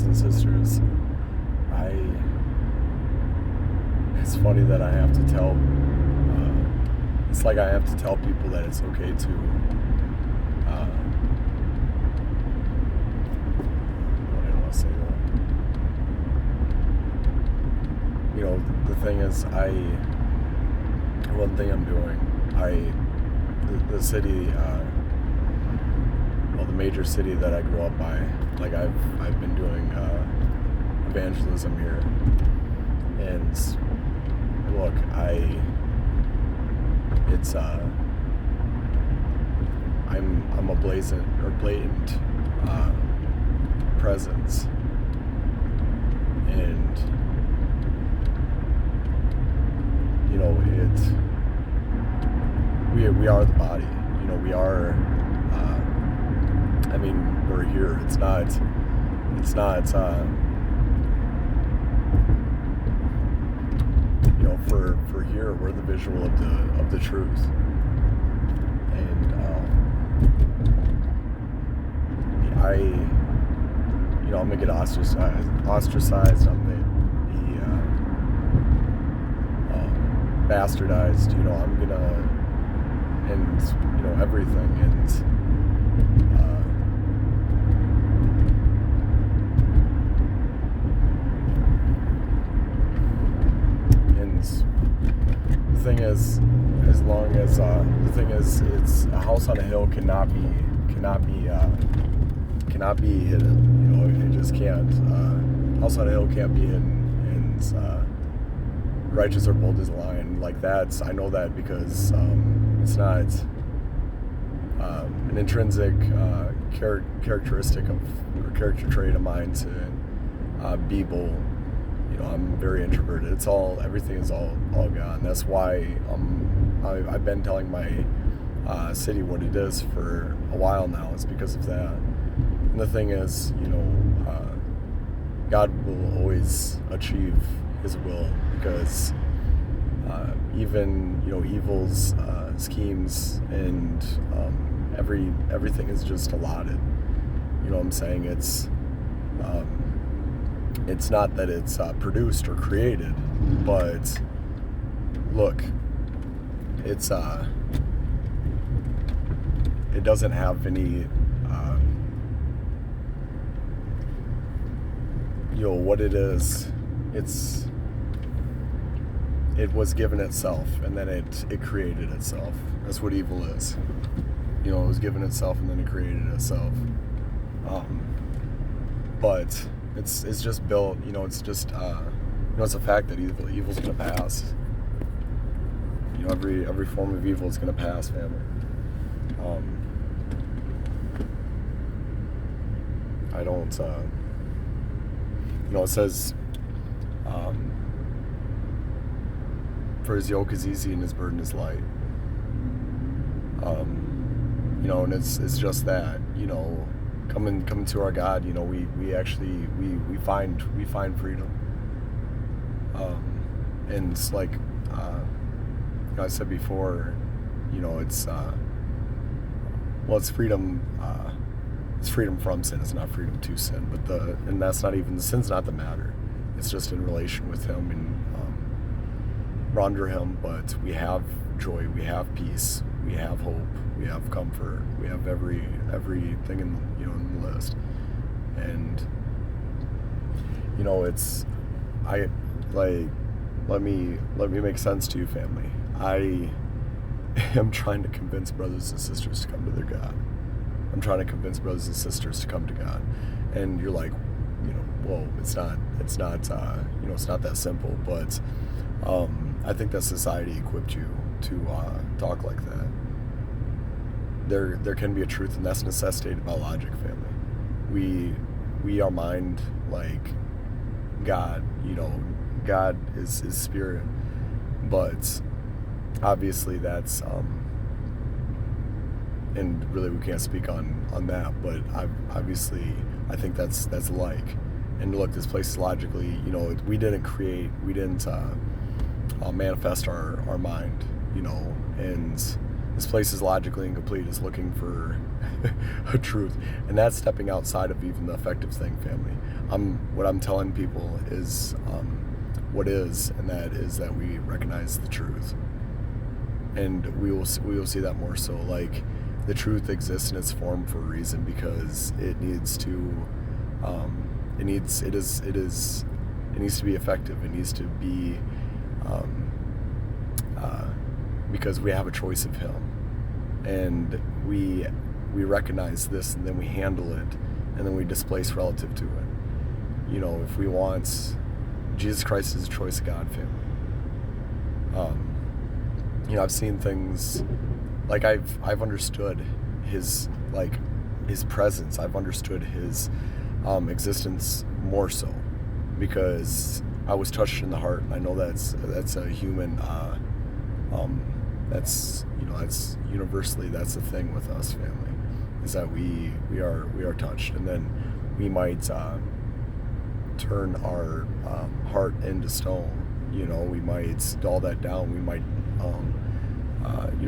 and sisters, it's funny that I have to tell, it's like I have to tell people that it's okay to, I don't want to say that. You know, the thing is, one thing I'm doing, the city, the major city that I grew up by, like I've been doing evangelism here, and look, I'm a blatant presence, and you know we are the body. You know, we are. We're here. It's not. You know, for here, we're the visual of the truth, and I'm gonna get ostracized. I'm gonna be bastardized. You know, I'm gonna, and you know everything, and. The thing is, as long as it's a house on a hill cannot be hidden. You know, it just can't. House on a hill can't be hidden, and righteous are bold as a lion. Like that's, I know that because it's not an intrinsic characteristic or character trait of mine to be bold. I'm very introverted. Everything is all God. And that's why I've been telling my city what it is for a while now. It's because of that. And the thing is, God will always achieve His will, because even evil's schemes and everything is just allotted. You know what I'm saying? It's not that it's produced or created, but look, it doesn't have any, what it is. It was given itself, and then it created itself. That's what evil is. It was given itself, and then it created itself. But it's just built. It's just it's a fact that evil's gonna pass. Every form of evil is gonna pass, family. I don't. It says, for His yoke is easy and His burden is light. And it's just that. Coming to our God, we actually find freedom. And it's like I said before, it's freedom. It's freedom from sin. It's not freedom to sin. And that's not even, the sin's not the matter. It's just in relation with Him, and we're under Him. But we have joy. We have peace. We have hope. We have comfort. We have everything in the list. And let me make sense to you, family. I am trying to convince brothers and sisters to come to their God. I'm trying to convince brothers and sisters to come to God. And you're like, whoa, it's not it's not that simple. But I think that society equipped you to talk like that. There can be a truth, and that's necessitated by logic, family. We are mind like God. God is spirit, but obviously that's and really we can't speak on that, but obviously I think that's like. And look, this place is logically, we didn't manifest our mind, and This place is logically incomplete, is looking for a truth. And that's stepping outside of even the effective thing, family. What I'm telling people is what is, and that is that we recognize the truth. And we will see that more so. Like, the truth exists in its form for a reason, because it needs to it needs to be effective. It needs to be because we have a choice of Him, and we recognize this, and then we handle it, and then we displace relative to it. You know, if we want Jesus Christ is a choice of God, family. You know, I've seen things like I've understood His presence. I've understood His existence more so because I was touched in the heart. I know that's a human. That's universally, that's the thing with us, family, is that we are touched, and then we might turn our heart into stone. You know, we might dull that down. We might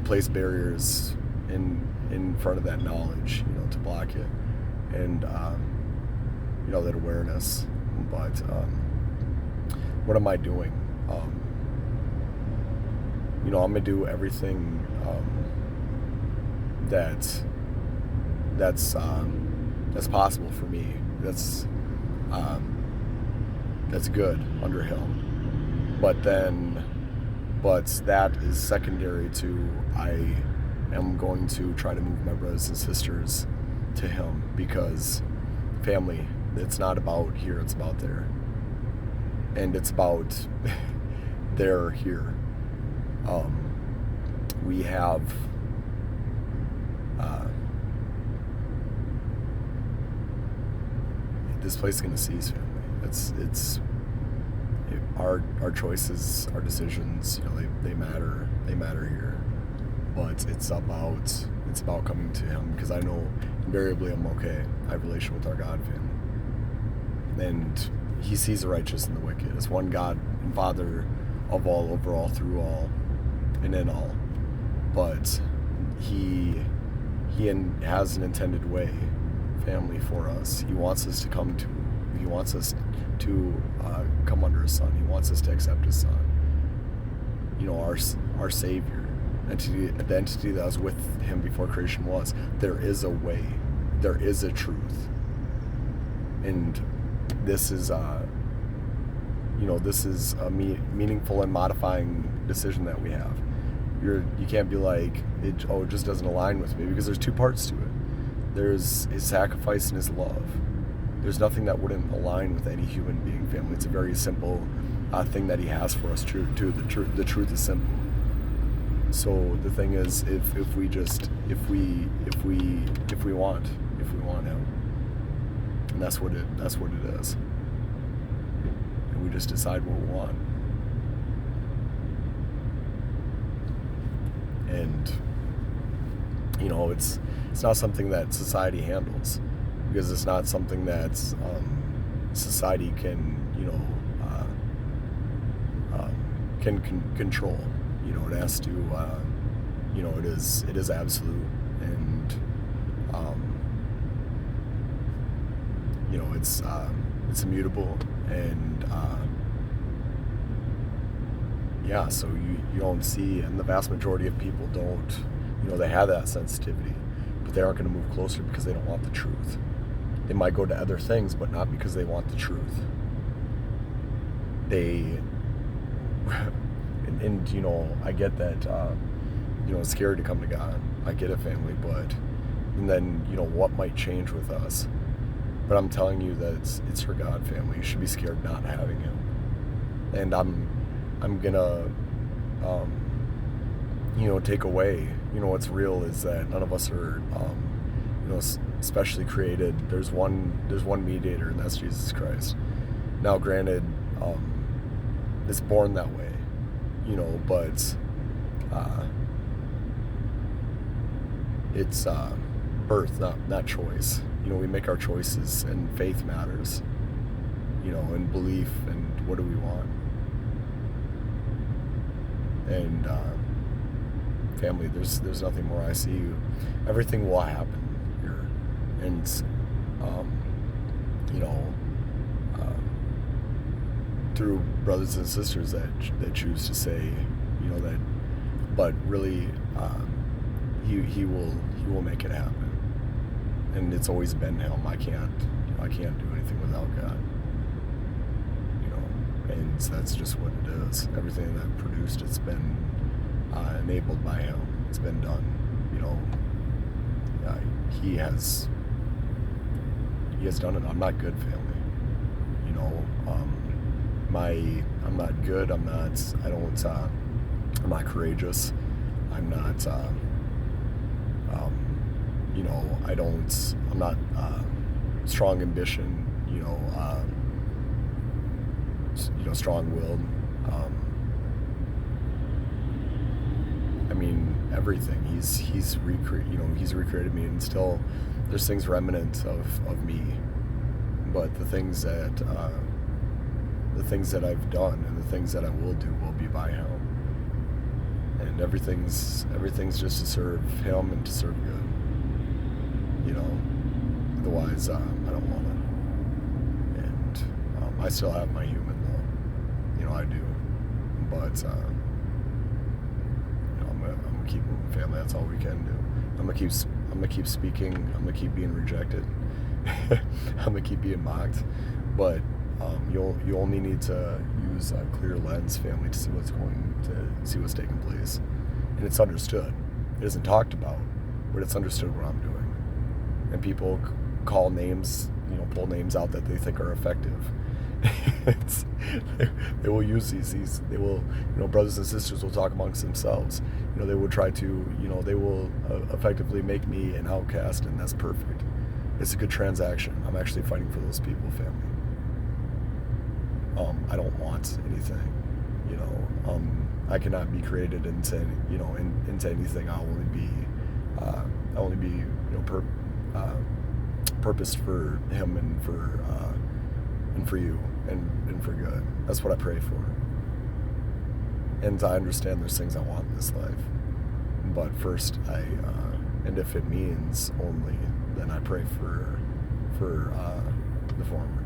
place barriers in front of that knowledge, to block it, and that awareness. But what am I doing? I'm gonna do everything that's possible for me. That's good under Him. But that is secondary to I am going to try to move my brothers and sisters to Him, because family, it's not about here, it's about there. And it's about there, here. We have this place is going to cease, family. Our choices, our decisions, they matter. They matter here. But it's about coming to Him, because I know invariably I'm okay. I have a relation with our God, family. And He sees the righteous and the wicked. It's one God and Father of all, over all, through all, and in all. But He has an intended way, family, for us. He wants us to come to. He wants us to come under His Son. He wants us to accept His Son. Our Savior, the entity that was with Him before creation was. There is a way. There is a truth. And this is this is a meaningful and modifying decision that we have. You can't be like, it just doesn't align with me, because there's two parts to it. There's His sacrifice and His love. There's nothing that wouldn't align with any human being, family. It's a very simple thing that He has for us. The truth is simple. So the thing is, if we want Him, and that's what it is. And we just decide what we want. And it's not something that society handles, because it's not something that society can control. It has to it is absolute, and it's immutable, and so you don't see, and the vast majority of people don't, they have that sensitivity, but they aren't going to move closer because they don't want the truth. They might go to other things, but not because they want the truth. And I get that, it's scary to come to God. I get it, family, and then, what might change with us? But I'm telling you that it's for God, family. You should be scared not having Him. And I'm gonna, take away, what's real is that none of us are, specially created. There's one mediator, and that's Jesus Christ. Now, granted, it's born that way, but it's birth, not choice. We make our choices, and faith matters, and belief, and what do we want. And family, there's nothing more. I see you. Everything will happen here, and you know, through brothers and sisters that choose to say, you know, that, but really, he will make it happen, and it's always been him. I can't do anything without God, you know, and that's just what it is. Everything that I've produced, it's been enabled by him. It's been done, you know. He has done it. I'm not good, family. You know, I'm not good. I'm not courageous. I'm not, you know, I'm not strong ambition, you know, strong-willed. I mean, everything. He's recreated me, and still there's things remnant of me. But the things that I've done and the things that I will do will be by him. And everything's just to serve him and to serve good. You know, otherwise I don't want to. And I still have my human though. You know, I do. But you know, I'm gonna keep moving, family. That's all we can do. I'm gonna keep speaking. I'm gonna keep being rejected. I'm gonna keep being mocked. But you only need to use a clear lens, family, to see what's taking place, and it's understood. It isn't talked about, but it's understood what I'm doing. And people call names, you know, pull names out that they think are effective. They will use these. They will, you know, brothers and sisters will talk amongst themselves. You know, they will try to, you know, they will effectively make me an outcast, and that's perfect. It's a good transaction. I'm actually fighting for those people, family. I don't want anything, you know. I cannot be created into, you know, into anything. I'll only be, you know, purposed for him and for you and for good. That's what I pray for. And I understand there's things I want in this life, but first and if it means only, then I pray for the former.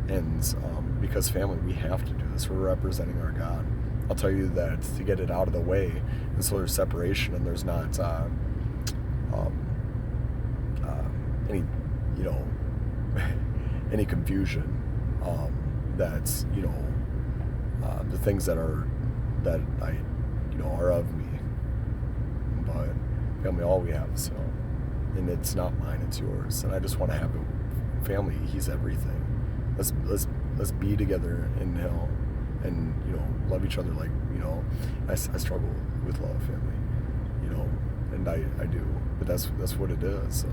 And because, family, we have to do this. We're representing our God. I'll tell you that to get it out of the way, and so there's separation, and there's not any, you know, any confusion. That's, you know, the things that I, you know, are of me. But family, all we have is him, and it's not mine, it's yours. And I just want to have it, family. He's everything. Let's be together in hell, and, you know, love each other. Like, you know, I struggle with love, family, you know, and I do, but that's what it is. So,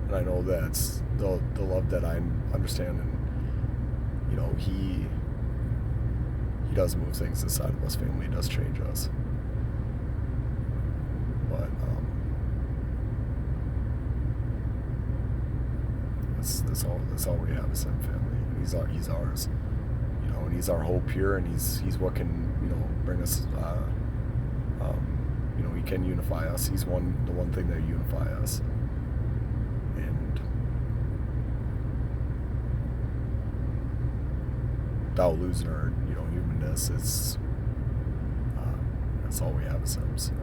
and I know that's the love that I understand, and, you know, he does move things inside of us, family. He does change us, but that's all we have is him, family. He's ours, you know, and he's our hope here, and he's what can, you know, bring us, you know, he can unify us. He's the one thing that unify us, and without losing our, you know, humanness, it's that's all we have is him. So.